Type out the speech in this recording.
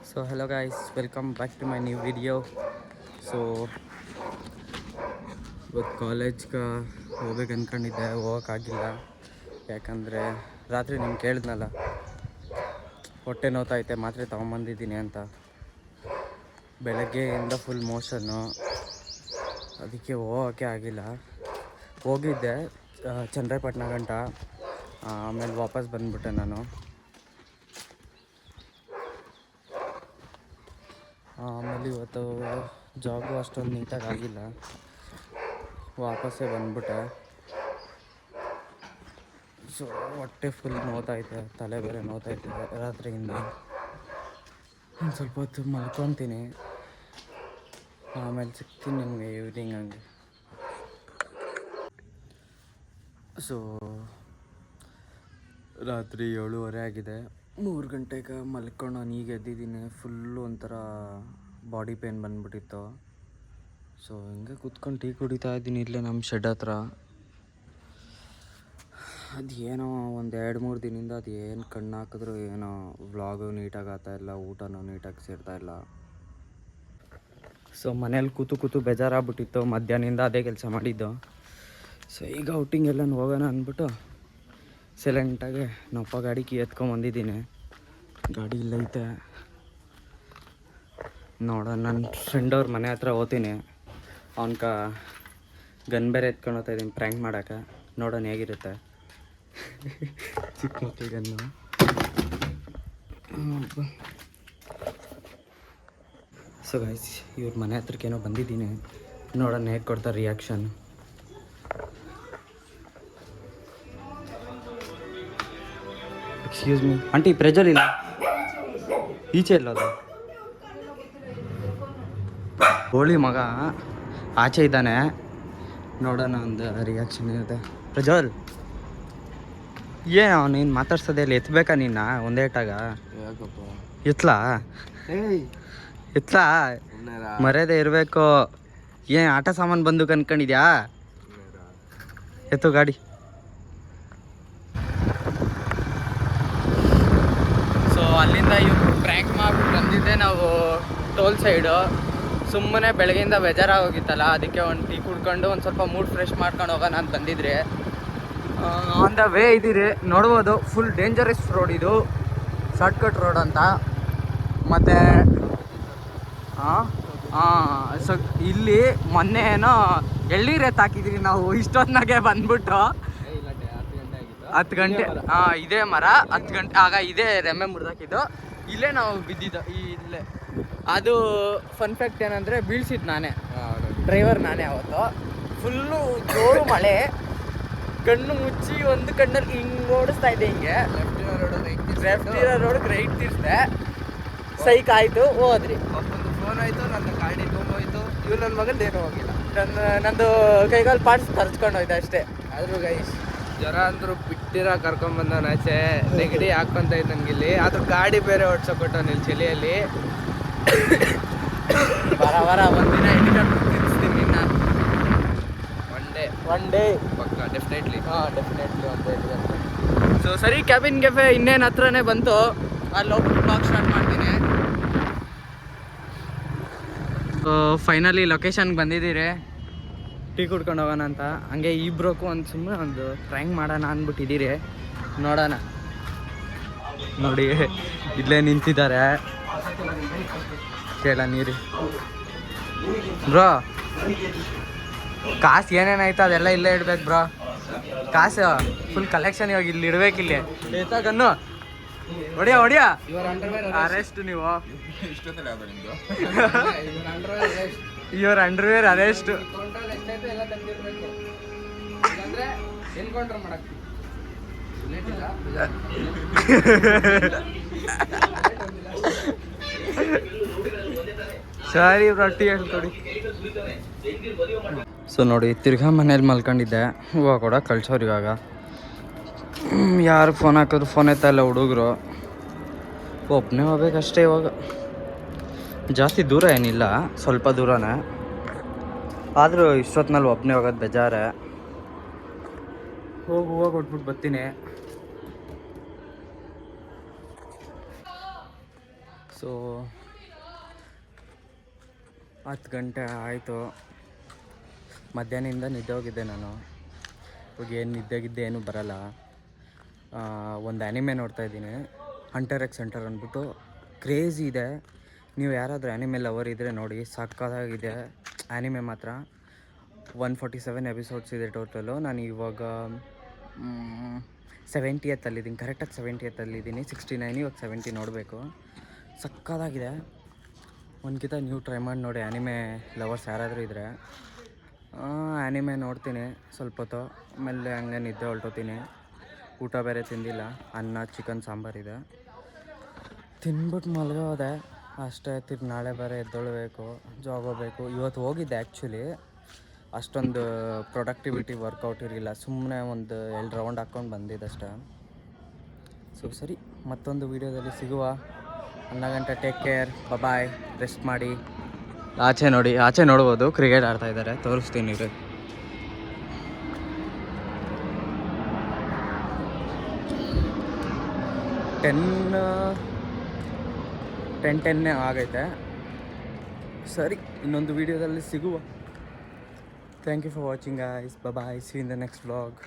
So hello guys, welcome back to my new video. So ಇವತ್ತು ಕಾಲೇಜ್ಗೆ ಹೋಗ್ಬೇಕು ಅಂದ್ಕೊಂಡಿದ್ದೆ, ಹೋಗೋಕ್ಕಾಗಿಲ್ಲ. ಯಾಕಂದರೆ ರಾತ್ರಿ ನಿಮ್ಗೆ ಕೇಳಿದ್ನಲ್ಲ, ಹೊಟ್ಟೆ ನೋವ್ತೈತೆ ಮಾತ್ರೆ ತೊಗೊಂಬಂದಿದ್ದೀನಿ ಅಂತ. ಬೆಳಗ್ಗೆಯಿಂದ ಫುಲ್ ಮೋಷನ್ನು, ಅದಕ್ಕೆ ಹೋಗೋಕ್ಕೆ ಆಗಿಲ್ಲ. ಹೋಗಿದ್ದೆ ಚನ್ನರಾಯಪಟ್ಟಣ ಗಂಟ, ಆಮೇಲೆ ವಾಪಸ್ ಬಂದುಬಿಟ್ಟೆ ನಾನು. ಆಮೇಲೆ ಇವತ್ತು ಜಾಬು ಅಷ್ಟೊಂದು ನೀಟಾಗಿ ಆಗಿಲ್ಲ, ವಾಪಸ್ಸೇ ಬಂದ್ಬಿಟ್ಟೆ. ಸೊ ಹೊಟ್ಟೆ ಫುಲ್ ನೋವ್ತೈತೆ, ತಲೆ ಬೇರೆ ನೋವ್ತೈತೆ ರಾತ್ರಿಯಿಂದ. ಒಂದು ಸ್ವಲ್ಪ ಹೊತ್ತು ಮಲ್ಕೊತೀನಿ, ಆಮೇಲೆ ಸಿಗ್ತೀನಿ ನಿಮಗೆ ಈವ್ನಿಂಗ್ ಹಂಗೆ. ಸೊ ರಾತ್ರಿ 7:30 ಆಗಿದೆ. 3 ಗಂಟೆಗೆ ಮಲ್ಕೊಂಡು ನಾನು ಈಗ ಎದ್ದಿದ್ದೀನಿ. ಫುಲ್ಲು ಒಂಥರ ಬಾಡಿ ಪೇನ್ ಬಂದ್ಬಿಟ್ಟಿತ್ತು. ಸೊ ಹಿಂಗೆ ಕೂತ್ಕೊಂಡು ಟೀ ಕುಡಿತಾ ಇದ್ದೀನಿ ಇಲ್ಲೇ ನಮ್ಮ ಶೆಡ್ ಹತ್ರ. ಅದೇನೋ ಒಂದು 2-3 ದಿನದಿಂದ ಅದು ಏನು ಕಣ್ಣು ಹಾಕಿದ್ರು ಏನೋ ವ್ಲಾಗು ನೀಟಾಗಿ ಆಗ್ತಾಯಿಲ್ಲ, ಊಟನೂ ನೀಟಾಗಿ ಸೇರ್ತಾಯಿಲ್ಲ. ಸೊ ಮನೇಲಿ ಕೂತು ಬೇಜಾರಾಗ್ಬಿಟ್ಟಿತ್ತು, ಮಧ್ಯಾಹ್ನದಿಂದ ಅದೇ ಕೆಲಸ ಮಾಡಿದ್ದು. ಸೊ ಈಗ ಔಟಿಂಗ್ ಎಲ್ಲ ಹೋಗೋಣ ಅಂದ್ಬಿಟ್ಟು ಸೈಲೆಂಟಾಗಿ ನಮ್ಮಪ್ಪ ಗಾಡಿ ಕೀ ಎತ್ಕೊಂಬಂದಿದ್ದೀನಿ. ಗಾಡಿ ಇಲ್ಲೈತೆ, ನೋಡೋಣ. ನನ್ನ ಫ್ರೆಂಡ್ ಅವ್ರ ಮನೆ ಹತ್ರ ಹೋಗ್ತೀನಿ. ಅವನ್ಕ ಗನ್ ಬೇರೆ ಎತ್ಕೊಂಡು ಹೋಗ್ತಾ ಇದ್ದೀನಿ ಪ್ರ್ಯಾಂಕ್ ಮಾಡೋಕೆ. ನೋಡೋಣ ಹೇಗಿರುತ್ತೆ. ಚಿಕ್ಕ ಮಕ್ಕಳು ಗನ್ನು. ಸೊ ಗೈಸ್, ಇವ್ರ ಮನೆ ಹತ್ರಕ್ಕೇನೋ ಬಂದಿದ್ದೀನಿ, ನೋಡೋಣ ಹೇಗೆ ಕೊಡ್ತಾರೆ reaction. Excuse me aunty, pressure ಇಲ್ಲ, ಈಚೆ ಇಲ್ಲ ಅದು. ಹೋಳಿ ಮಗ ಆಚೆ ಇದ್ದಾನೆ, ನೋಡೋಣ ಒಂದು ರಿಯಾಕ್ಷನ್ ಇರುತ್ತೆ. ಪ್ರಜ್ವಲ್, ಏನು ನೀನು ಮಾತಾಡ್ಸೋದೆ ಇಲ್ಲ, ಎತ್ತಬೇಕಾ ನಿನ್ನ ಒಂದೇ ಟಾಗ? ಎತ್ತಲಾ ಎತ್ತಲಾ, ಮರ್ಯಾದೆ ಇರಬೇಕು. ಏನು ಆಟ ಸಾಮಾನು ಬಂದು ಅನ್ಕೊಂಡಿದ್ಯಾ? ಎತ್ತು ಗಾಡಿ. ಸೊ ಅಲ್ಲಿಂದ ಇವ್ರು ಪ್ರ್ಯಾಂಕ್ ಮಾಡ್ಬಿಟ್ಟು ಬಂದಿದ್ದೆ ನಾವು ಟೋಲ್ ಸೈಡು. ಸುಮ್ಮನೆ ಬೆಳಗ್ಗೆಯಿಂದ ಬೇಜಾರಾಗೋಗಿತ್ತಲ್ಲ, ಅದಕ್ಕೆ ಒಂದು ಟೀ ಕುಡ್ಕೊಂಡು ಒಂದು ಸ್ವಲ್ಪ ಮೂಡ್ ಫ್ರೆಶ್ ಮಾಡ್ಕೊಂಡು ಹೋಗೋಣ ಅಂತ ಬಂದಿದ್ರೆ. ಆನ್ ದ ವೇ ಇದ್ದೀರಿ, ನೋಡ್ಬೋದು ಫುಲ್ ಡೇಂಜರಸ್ ರೋಡ್ ಇದು, ಶಾರ್ಟ್ಕಟ್ ರೋಡ್ ಅಂತ. ಮತ್ತು ಸೊ ಇಲ್ಲಿ ಮೊನ್ನೆ ಏನೋ ಎಳ್ಳೀರು ಎತ್ತಾಕಿದ್ರಿ ನಾವು ಇಷ್ಟೊತ್ತಿನಾಗೆ ಬಂದ್ಬಿಟ್ಟು. 10 ಗಂಟೆ ಇದೇ ಮರ 10 ಗಂಟೆ ಆಗ ಇದೇ ರೆಮ್ಮೆ ಮುರಿದಾಕಿದ್ದು. ಇಲ್ಲೇ ನಾವು ಬಿದ್ದಿದ್ದು ಇಲ್ಲೇ. ಅದು ಫನ್ ಫ್ಯಾಕ್ಟ್ ಏನಂದರೆ, ಬೀಳ್ಸಿದ್ದು ನಾನೇ, ಡ್ರೈವರ್ ನಾನೇ. ಅವತ್ತು ಫುಲ್ಲು ಜೋರು ಮಳೆ, ಕಣ್ಣು ಮುಚ್ಚಿ ಒಂದು ಕಣ್ಣಲ್ಲಿ ಹಿಂಗೆ ಓಡಿಸ್ತಾ ಇದ್ದೆ. ಹಿಂಗೆ ಲೆಫ್ಟ್ ಇರೋ ರೋಡ್ಗೆ ರೈಟ್ ತಿರ್ಸ್ದೆ, ಸೈಕ್ ಆಯಿತು, ಹೋದ್ರಿ. ಒಂದು ಫೋನ್ ಆಯಿತು, ನನ್ನ ಗಾಡಿ ಹೋಯ್ತು. ಇವ್ರು ನನ್ನ ಮಗಂದು ಏನೂ ಹೋಗಿಲ್ಲ, ನಂದು ಕೈಗಾಲು ಪಾರ್ಟ್ಸ್ ತರ್ಚ್ಕೊಂಡು ಹೋಯ್ತು ಅಷ್ಟೇ. ಆದರೂ ಗೈಸ್ ಜ್ವರ ಅಂದ್ರು ಬಿಟ್ಟಿರ ಕರ್ಕೊಂಬಂದವನ ಆಚೆ, ನೆಗಡಿ ಹಾಕೊಂತ ಇದ್ದ ನನಗಿಲ್ಲಿ. ಅದು ಗಾಡಿ ಬೇರೆ ಓಡ್ಸೋಕೊಟ್ಟವನು ಇಲ್ಲಿ ಚಳಿಯಲ್ಲಿ. ವಾರ ಒಂದಿನ ಇಟ್ಕೊಂಡು ತಿನ್ನಿಸ್ತೀನಿ ನಿನ್ನ. ಒನ್ ಡೇ ಪಕ್ಕ ಡೆಫಿನೆಟ್ಲಿ. ಡೆಫಿನೆಟ್ಲಿ ಒಂದು ಇಟ್ಕೊಂಡು. ಸೊ ಸರಿ, ಕ್ಯಾಬಿನ್ ಕೆಫೆ ಇನ್ನೇನು ಹತ್ರನೇ ಬಂತು, ಅಲ್ಲಿ ಹೋಗಿ ಬ್ಲಾಗ್ ಸ್ಟಾರ್ಟ್ ಮಾಡ್ತೀನಿ. ಫೈನಲಿ ಲೊಕೇಶನ್ಗೆ ಬಂದಿದ್ದೀರಿ, ಟೀ ಕುಡ್ಕೊಂಡು ಹೋಗೋಣ ಅಂತ. ಹಂಗೆ ಇಬ್ರೋಕು ಒಂದು ಸುಮ್ಮನೆ ಒಂದು ಟ್ರೈಂಗ್ ಮಾಡೋಣ ಅಂದ್ಬಿಟ್ಟಿದ್ದೀರಿ. ನೋಡೋಣ. ನೋಡಿ ಇಲ್ಲೇ ನಿಂತಿದ್ದಾರೆ, ಕೇಳ ನೀರಿ. ಬ್ರೋ ಕಾಸು ಏನೇನಾಯ್ತು ಅದೆಲ್ಲ ಇಲ್ಲೇ ಇಡ್ಬೇಕು ಬ್ರೋ. ಕಾಸು ಫುಲ್ ಕಲೆಕ್ಷನ್ ಇವಾಗ ಇಲ್ಲಿ ಇಡ್ಬೇಕು. ಇಲ್ಲಿ ಎತ್ತಾಗನ್ನು ಹೊಡಿಯ ಅರೆಸ್ಟ್ ನೀವು. ಇವ್ರ ಅಂಡರ್ವೇರ್ ಅರೆಸ್ಟ್. ಸರಿ ರೊಟ್ಟಿ ಹೇಳ್ಕೊಡಿ. ಸೊ ನೋಡಿ, ತಿರ್ಗಾ ಮನೇಲಿ ಮಲ್ಕೊಂಡಿದ್ದೆ. ಹೂವು ಕೂಡ ಕಳ್ಸೋರು ಇವಾಗ. ಯಾರು ಫೋನ್ ಹಾಕಿದ್ರು ಫೋನ್ ಎತ್ತಾ ಇಲ್ಲ ಹುಡುಗರು. ಒಬ್ಬನೇ ಹೋಗ್ಬೇಕಷ್ಟೇ ಇವಾಗ. ಜಾಸ್ತಿ ದೂರ ಏನಿಲ್ಲ, ಸ್ವಲ್ಪ ದೂರನೇ. ಆದರೂ ಇಷ್ಟೊತ್ತಿನಲ್ಲಿ ಒಬ್ಬನೇ ಹೋಗೋದು ಬೇಜಾರೆ. ಹೂವು ಕೊಟ್ಬಿಟ್ಟು ಬರ್ತೀನಿ. ಸೊ 10 ಗಂಟೆ ಆಯಿತು. ಮಧ್ಯಾಹ್ನದಿಂದ ನಿದ್ದೆ ಹೋಗಿದ್ದೆ ನಾನು. ಇವಾಗ ಏನು ನಿದ್ದೆಗಿದ್ದೆ ಏನೂ ಬರಲ್ಲ. ಒಂದು ಆ್ಯನಿಮೆ ನೋಡ್ತಾಯಿದ್ದೀನಿ, ಹಂಟರ್ ಎಕ್ಸ್ ಹಂಟರ್ ಅಂದ್ಬಿಟ್ಟು. ಕ್ರೇಜಿ ಇದೆ. ನೀವು ಯಾರಾದರೂ ಆ್ಯನಿಮೆ ಲವರ್ ಇದ್ದರೆ ನೋಡಿ, ಸಕ್ಕತ್ತಾಗಿದೆ ಆ್ಯನಿಮೆ ಮಾತ್ರ. 147 ಎಪಿಸೋಡ್ಸ್ ಇದೆ ಟೋಟಲು. ನಾನು ಇವಾಗ 70th ಅಲ್ಲಿದ್ದೀನಿ, ಕರೆಕ್ಟಾಗಿ 70th ಅಲ್ಲಿದ್ದೀನಿ. 69, ಇವಾಗ 70 ನೋಡಬೇಕು. ಸಕ್ಕತ್ತಾಗಿದೆ. ಒಂದ್ಕಿಂತ ನೀವು ಟ್ರೈ ಮಾಡಿ ನೋಡಿ, ಆ್ಯನಿಮೆ ಲವರ್ಸ್ ಯಾರಾದರೂ ಇದ್ದರೆ. ಆ್ಯನಿಮೆ ನೋಡ್ತೀನಿ ಸ್ವಲ್ಪ ಹೊತ್ತು, ಆಮೇಲೆ ಹಂಗೆ ನಿದ್ದೆ ಹೊಲ್ಟೋತೀನಿ. ಊಟ ಬೇರೆ ತಿಂದಿಲ್ಲ, ಅನ್ನ ಚಿಕನ್ ಸಾಂಬಾರಿದೆ, ತಿನ್ಬಿಟ್ಟು ಮಲಗೋದೆ ಅಷ್ಟೇ. ತಿರ್ಗಿ ನಾಳೆ ಬೇರೆ ಎದ್ದೊಳ್ಬೇಕು, ಜಾಬ್ ಹೋಗ್ಬೇಕು. ಇವತ್ತು ಹೋಗಿದ್ದೆ ಆ್ಯಕ್ಚುಲಿ, ಅಷ್ಟೊಂದು ಪ್ರೊಡಕ್ಟಿವಿಟಿ ವರ್ಕೌಟ್ ಇರಲಿಲ್ಲ, ಸುಮ್ಮನೆ ಒಂದು 2 ರೌಂಡ್ ಹಾಕ್ಕೊಂಡು ಬಂದಿದ್ದಷ್ಟೇ. ಸೊ ಸರಿ, ಮತ್ತೊಂದು ವೀಡಿಯೋದಲ್ಲಿ ಸಿಗುವ. 1 ಗಂಟೆ. ಟೇಕ್ ಕೇರ್, ಬಾಯ್. ರೆಸ್ಟ್ ಮಾಡಿ. ಆಚೆ ನೋಡಿ, ಆಚೆ ನೋಡ್ಬೋದು ಕ್ರಿಕೆಟ್ ಆಡ್ತಾ ಇದ್ದಾರೆ, ತೋರಿಸ್ತೀನಿ ರೀ. 10 ಆಗೈತೆ. ಸರಿ, ಇನ್ನೊಂದು ವೀಡಿಯೋದಲ್ಲಿ ಸಿಗುವ. Thank you for watching guys. Bye. See you in the next vlog.